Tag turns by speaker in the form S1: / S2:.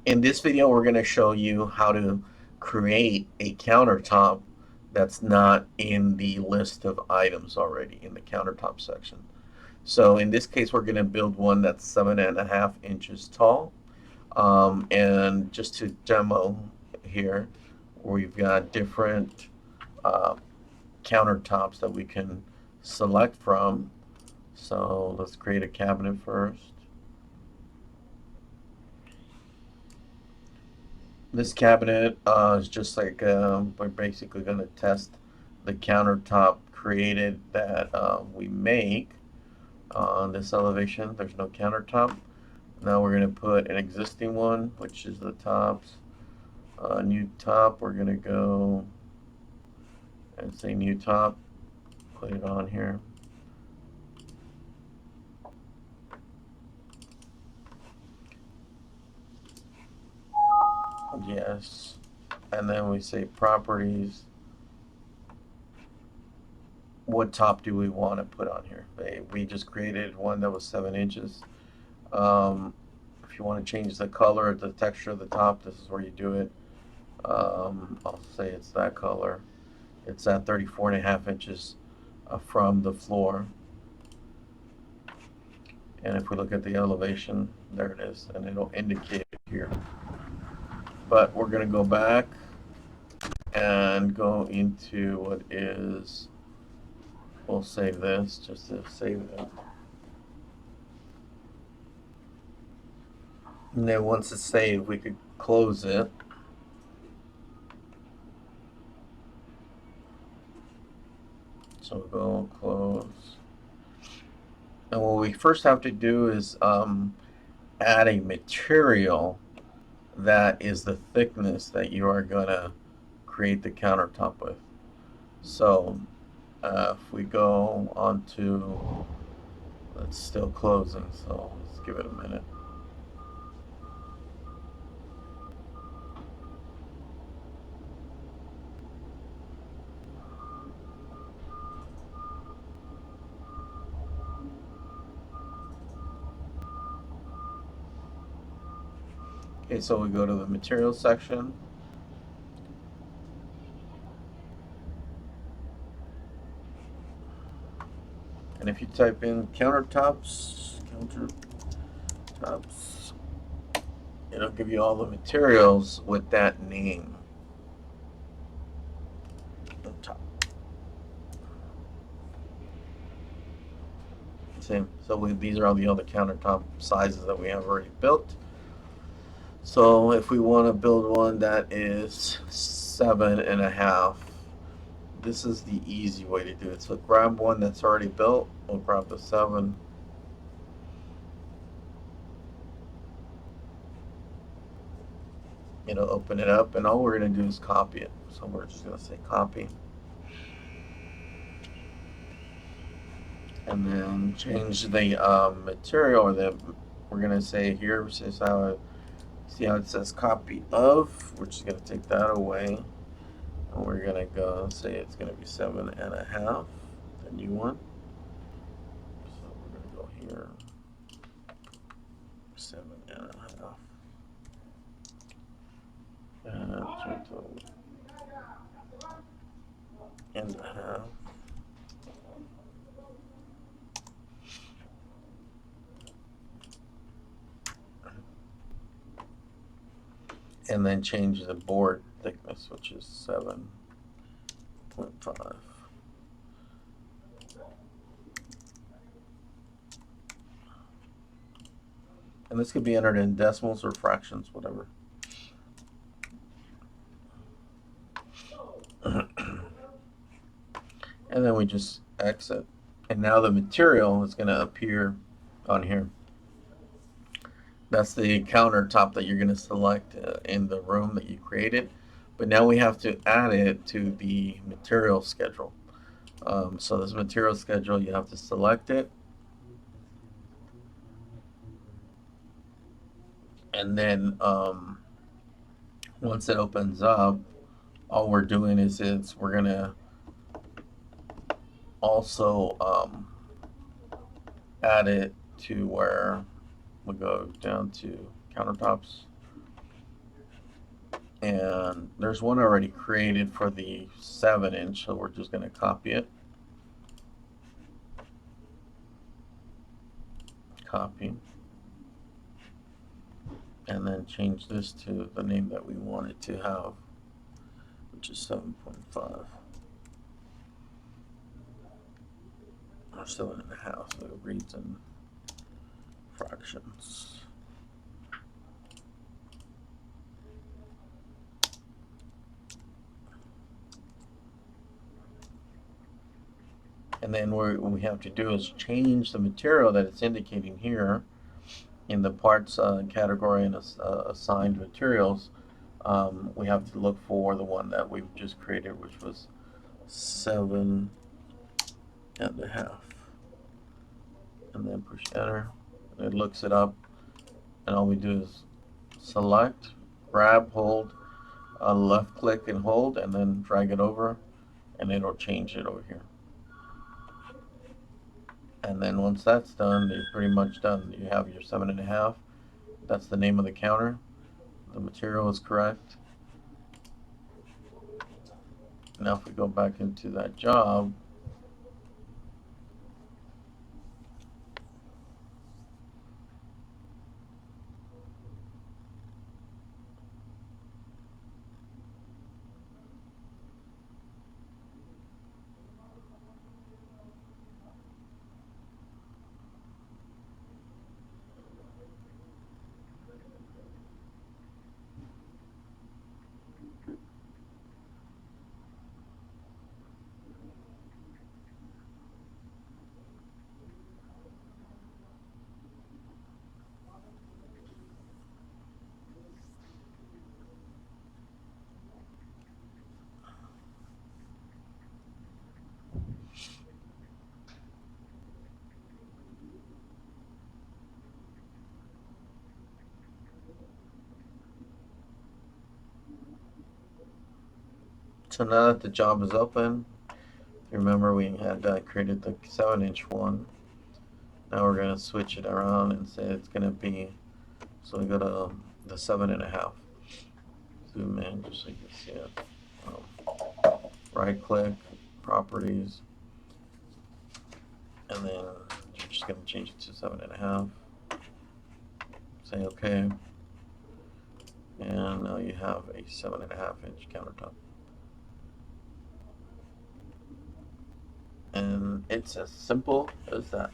S1: In this video, we're going to show you how to create a countertop that's not in the list of items already in the countertop section. So in this case, we're going to build one that's 7.5 inches tall. And just to demo here, we've got different uh, countertops that we can select from. So let's create a cabinet first. This cabinet is just like we're basically going to test the countertop created that we make on this elevation. There's no countertop. Now we're going to put an existing one, which is the tops. New top, we're going to go and say new top, put it on here. Yes. And then we say properties. What top do we want to put on here? We just created one that was 7 inches. If you want to change the color, the texture of the top, this is where you do it. I'll say it's that color. It's at 34.5 inches from the floor. And if we look at the elevation, there it is, and it'll indicate it here. But we're going to go back and go into what is, we'll save this just to save it. And then once it's saved, we could close it. So we'll go close. And what we first have to do is add a material that is the thickness that you are going to create the countertop with. So if we go on to, it's still closing, so let's give it a minute. Okay, so we go to the materials section. And if you type in countertops, it'll give you all the materials with that name. Top. Same. So these are all the other countertop sizes that we have already built. So if we want to build one that is 7.5, this is the easy way to do it. So grab one that's already built. We'll grab the 7. It'll open it up, and all we're going to do is copy it. So we're just going to say copy. And then change the material, or we're going to say here, see how it says copy of. We're just going to take that away. And we're going to go say it's going to be 7.5, the new one. So we're going to go here, 7.5. And a half. And then change the board thickness, which is 7.5. And this could be entered in decimals or fractions, whatever. And then we just exit. And now the material is going to appear on here. That's the countertop that you're going to select in the room that you created. But now we have to add it to the material schedule. So this material schedule, you have to select it. And then once it opens up, all we're doing is we're going to also add it to where we go down to countertops. And there's one already created for the 7-inch, so we're just going to copy it. Copy. And then change this to the name that we want it to have, which is 7.5. Or 7.5, so it reads in fractions. And then what we have to do is change the material that it's indicating here in the parts category and assigned materials. We have to look for the one that we've just created, which was 7.5. And then push enter. It looks it up, and all we do is select, grab, hold, left click and hold, and then drag it over, and it'll change it over here. And then once that's done, you're pretty much done. You have your 7.5. That's the name of the counter. The material is correct. Now if we go back into that job, so now that the job is open, remember we had created the 7-inch one. Now we're going to switch it around and say it's going to be, so we go to the 7.5. Zoom in just so you can see it. Right click, properties, and then you're just going to change it to 7.5. Say OK. And now you have a 7.5-inch countertop. And it's as simple as that.